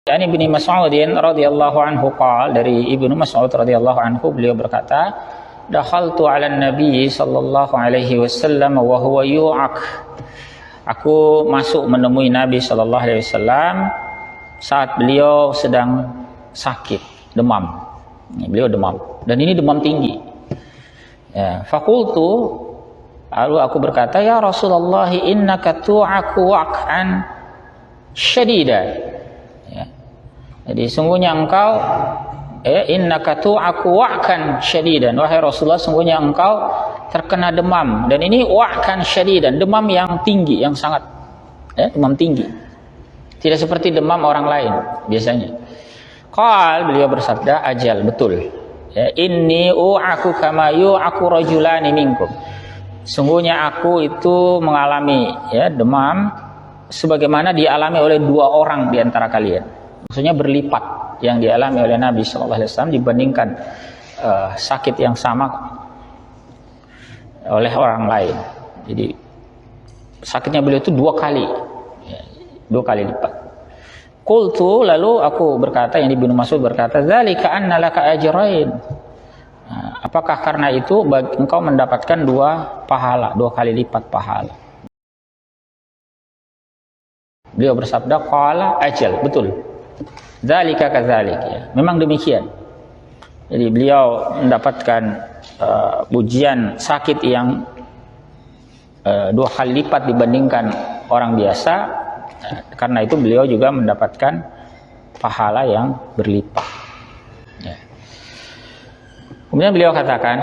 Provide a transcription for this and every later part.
Ani bin Mas'udin radhiyallahu anhu qala, dari Ibnu Mas'ud radhiyallahu anhu, beliau berkata, dakhaltu 'ala Nabi sallallahu alaihi wasallam wa huwa yu'ak. Aku masuk menemui Nabi sallallahu alaihi wasallam saat beliau sedang sakit, demam. Beliau demam, dan ini demam tinggi. Ya, faqultu, lalu aku berkata, ya Rasulullah, innaka tu'aku wa'kan syadida. Jadi sungguhnya engkau innaka tu'aku wa'kan syadidan, wahai Rasulullah, sungguhnya engkau terkena demam, dan ini wa'kan syadidan, demam yang tinggi, yang sangat demam tinggi, tidak seperti demam orang lain biasanya. Qal, beliau bersabda, ajal, betul. Inni u'aku kama yu'aku rajulani minkum. Sungguhnya aku itu mengalami demam sebagaimana dialami oleh dua orang di antara kalian. Maksudnya berlipat yang dialami oleh Nabi Shallallahu Alaihi Wasallam dibandingkan sakit yang sama oleh orang lain. Jadi sakitnya beliau itu dua kali lipat. Qultu, lalu aku berkata, yang Ibnu Mas'ud berkata, dzalika anna laka ajrain. Apakah karena itu engkau mendapatkan dua kali lipat pahala? Beliau bersabda, qala ajal, betul. Dzalika kadzalik, ya. Memang demikian. Jadi beliau mendapatkan ujian sakit yang dua kali lipat dibandingkan orang biasa. Karena itu beliau juga mendapatkan pahala yang berlipat. Ya. Kemudian beliau katakan,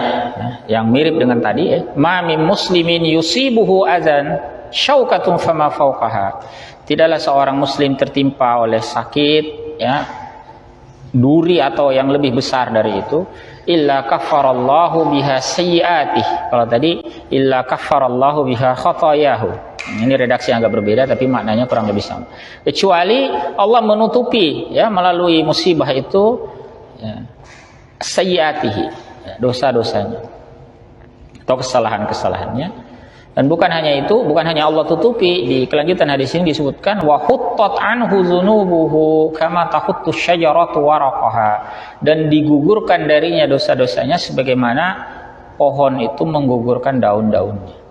yang mirip dengan tadi, ma min muslimin yusibuhu adzan syaukatun fama fawqaha. Tidaklah seorang muslim tertimpa oleh sakit, duri atau yang lebih besar dari itu, illa kaffarallahu biha sayyi'atih. Kalau tadi illa kaffarallahu biha khatayahu. Ini redaksi yang agak berbeda tapi maknanya kurang lebih sama. Kecuali Allah menutupi melalui musibah itu sayyi'atihi, dosa-dosanya atau kesalahan-kesalahannya. Dan bukan hanya itu, bukan hanya Allah tutupi, di kelanjutan hadis ini disebutkan wa huttat anhu dzunubuhu kama tahuttu syajaratu waraqaha, dan digugurkan darinya dosa-dosanya sebagaimana pohon itu menggugurkan daun-daunnya.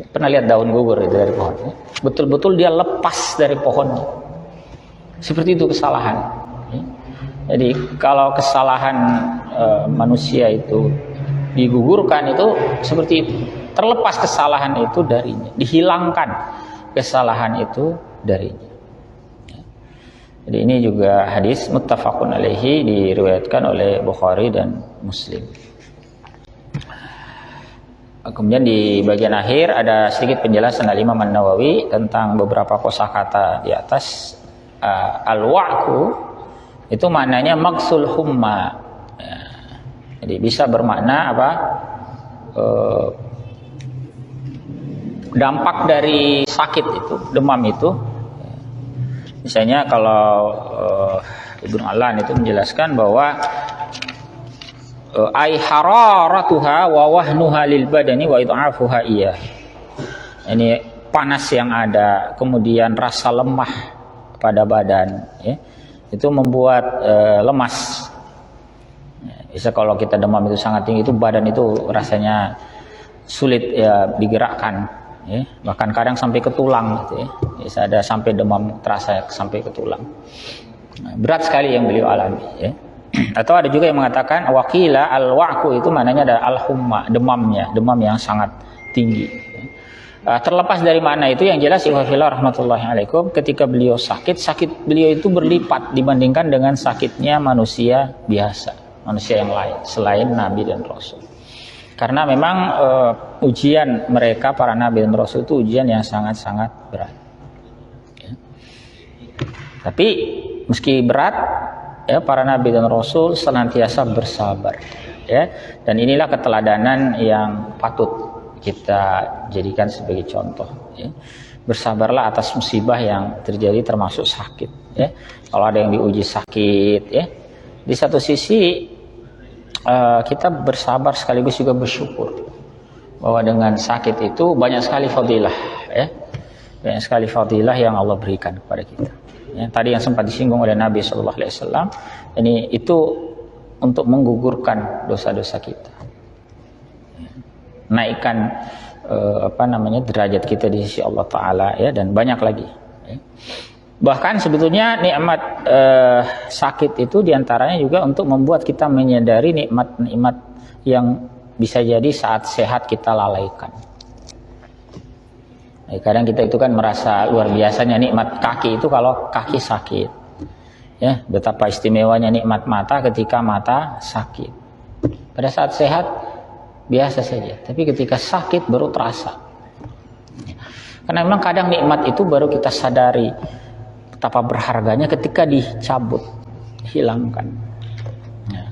Pernah lihat daun gugur itu dari pohon? Betul-betul dia lepas dari pohonnya. Seperti itu kesalahan. Jadi kalau kesalahan manusia itu digugurkan, itu seperti itu, terlepas kesalahan itu darinya, dihilangkan kesalahan itu darinya. Jadi ini juga hadis muttafaqun alaihi, diriwayatkan oleh Bukhari dan Muslim. Kemudian di bagian akhir ada sedikit penjelasan Al-Imam An-Nawawi tentang beberapa kosakata di atas. Al-wa'ku itu maknanya maksul humma. Jadi bisa bermakna apa? Dampak dari sakit itu, demam itu. Misalnya kalau Ibnu Alan itu menjelaskan bahwa ai hararatuha wa wahnuha lil badani wa id'afuha iyah. Ini panas yang ada, kemudian rasa lemah pada badan, itu membuat lemas. Bisa kalau kita demam itu sangat tinggi, itu badan itu rasanya sulit digerakkan, bahkan kadang sampai ke tulang, gitu, bisa ada sampai demam terasa sampai ke tulang. Berat sekali yang beliau alami. Atau ada juga yang mengatakan waqila al-wa'ku itu maknanya ada al-humma, demam yang sangat tinggi. Terlepas dari mana itu, yang jelas ikhwafillah rahmatullahi alaikum, ketika beliau sakit beliau itu berlipat dibandingkan dengan sakitnya manusia biasa, manusia yang lain selain Nabi dan Rasul. Karena memang ujian mereka para Nabi dan Rasul itu ujian yang sangat-sangat berat. Tapi meski berat, para Nabi dan Rasul senantiasa bersabar. Dan inilah keteladanan yang patut kita jadikan sebagai contoh. Bersabarlah atas musibah yang terjadi, termasuk sakit. Kalau ada yang diuji sakit, di satu sisi kita bersabar sekaligus juga bersyukur bahwa dengan sakit itu banyak sekali fadilah. banyak sekali fadilah yang Allah berikan kepada kita. Ya, tadi yang sempat disinggung oleh Nabi Shallallahu Alaihi Wasallam, ini itu untuk menggugurkan dosa-dosa kita, naikkan derajat kita di sisi Allah Taala, ya, dan banyak lagi. Ya. Bahkan sebetulnya nikmat sakit itu diantaranya juga untuk membuat kita menyadari nikmat-nikmat yang bisa jadi saat sehat kita lalaikan. Kadang kita itu kan merasa luar biasanya nikmat kaki itu kalau kaki sakit, ya, betapa istimewanya nikmat mata ketika mata sakit. Pada saat sehat biasa saja, tapi ketika sakit baru terasa. Karena memang kadang nikmat itu baru kita sadari betapa berharganya ketika dicabut, hilangkan.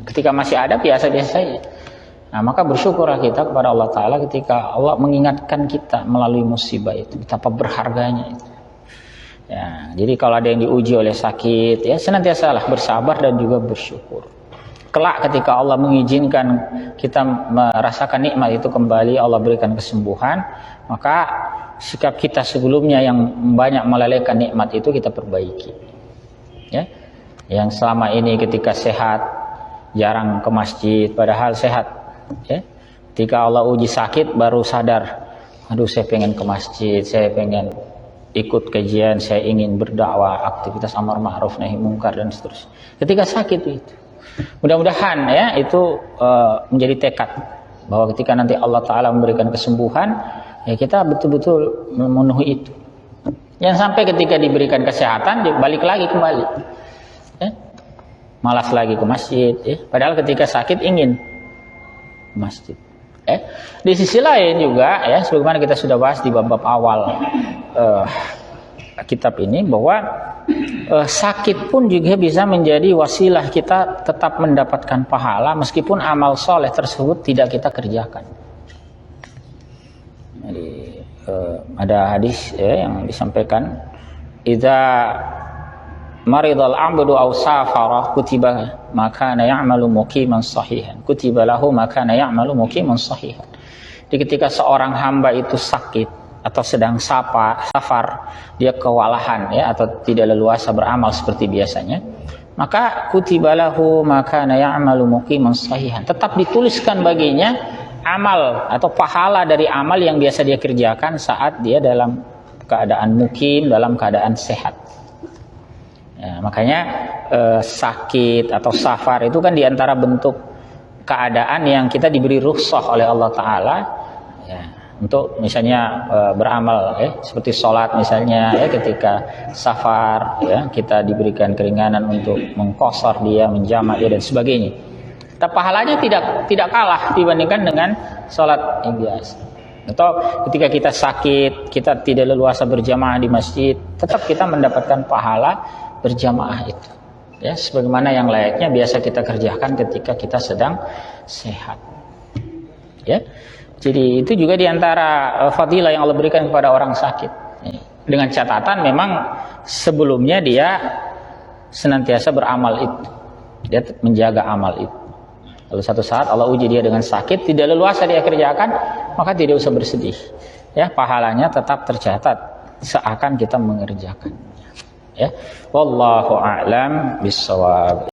Ketika masih ada biasa-biasa saja. Nah, maka bersyukurlah kita kepada Allah Ta'ala ketika Allah mengingatkan kita melalui musibah itu, betapa berharganya itu. Ya, jadi kalau ada yang diuji oleh sakit, ya senantiasalah bersabar dan juga bersyukur. Kelak ketika Allah mengizinkan kita merasakan nikmat itu kembali, Allah berikan kesembuhan, maka sikap kita sebelumnya yang banyak melalaikan nikmat itu kita perbaiki. Ya, yang selama ini ketika sehat jarang ke masjid, padahal sehat. Ya, ketika Allah uji sakit baru sadar, aduh saya pengen ke masjid, saya pengen ikut kajian, saya ingin berdakwah, aktivitas amar ma'ruf nahi mungkar dan seterusnya. Ketika sakit itu, mudah-mudahan ya itu menjadi tekad bahwa ketika nanti Allah Ta'ala memberikan kesembuhan, ya kita betul-betul memenuhi itu. Jangan sampai ketika diberikan kesehatan balik lagi kembali, ya, malas lagi ke masjid, ya, padahal ketika sakit ingin masjid. Di sisi lain juga, ya, sebagaimana kita sudah bahas di bab-bab awal kitab ini, bahwa sakit pun juga bisa menjadi wasilah kita tetap mendapatkan pahala meskipun amal soleh tersebut tidak kita kerjakan. Jadi, ada hadis, ya, yang disampaikan, idza maridal abdu aw safara kutiba maka ya'malu muqiman sahihan, kutiba lahu maka ya'malu muqiman sahihan. Jadi ketika seorang hamba itu sakit atau sedang safar, dia kewalahan, ya, atau tidak leluasa beramal seperti biasanya, maka kutiba lahu maka ya'malu muqiman sahihan, tetap dituliskan baginya amal atau pahala dari amal yang biasa dia kerjakan saat dia dalam keadaan mukim, dalam keadaan sehat. Ya, makanya sakit atau safar itu kan diantara bentuk keadaan yang kita diberi rukhsah oleh Allah Ta'ala, ya, untuk misalnya beramal, ya, seperti sholat misalnya, ya, ketika safar, ya, kita diberikan keringanan untuk mengqashar dia, menjamak dia dan sebagainya. Tapi pahalanya tidak kalah dibandingkan dengan sholat yang biasa. Atau ketika kita sakit, kita tidak leluasa berjamaah di masjid, tetap kita mendapatkan pahala berjamaah itu, ya, sebagaimana yang layaknya biasa kita kerjakan ketika kita sedang sehat, ya. Jadi itu juga diantara fadilah yang Allah berikan kepada orang sakit, ya. Dengan catatan memang sebelumnya dia senantiasa beramal itu, dia menjaga amal itu. Lalu satu saat Allah uji dia dengan sakit, tidak leluasa dia kerjakan, maka tidak usah bersedih, ya, pahalanya tetap tercatat seakan kita mengerjakan. Ya, wallahu a'lam bishawab.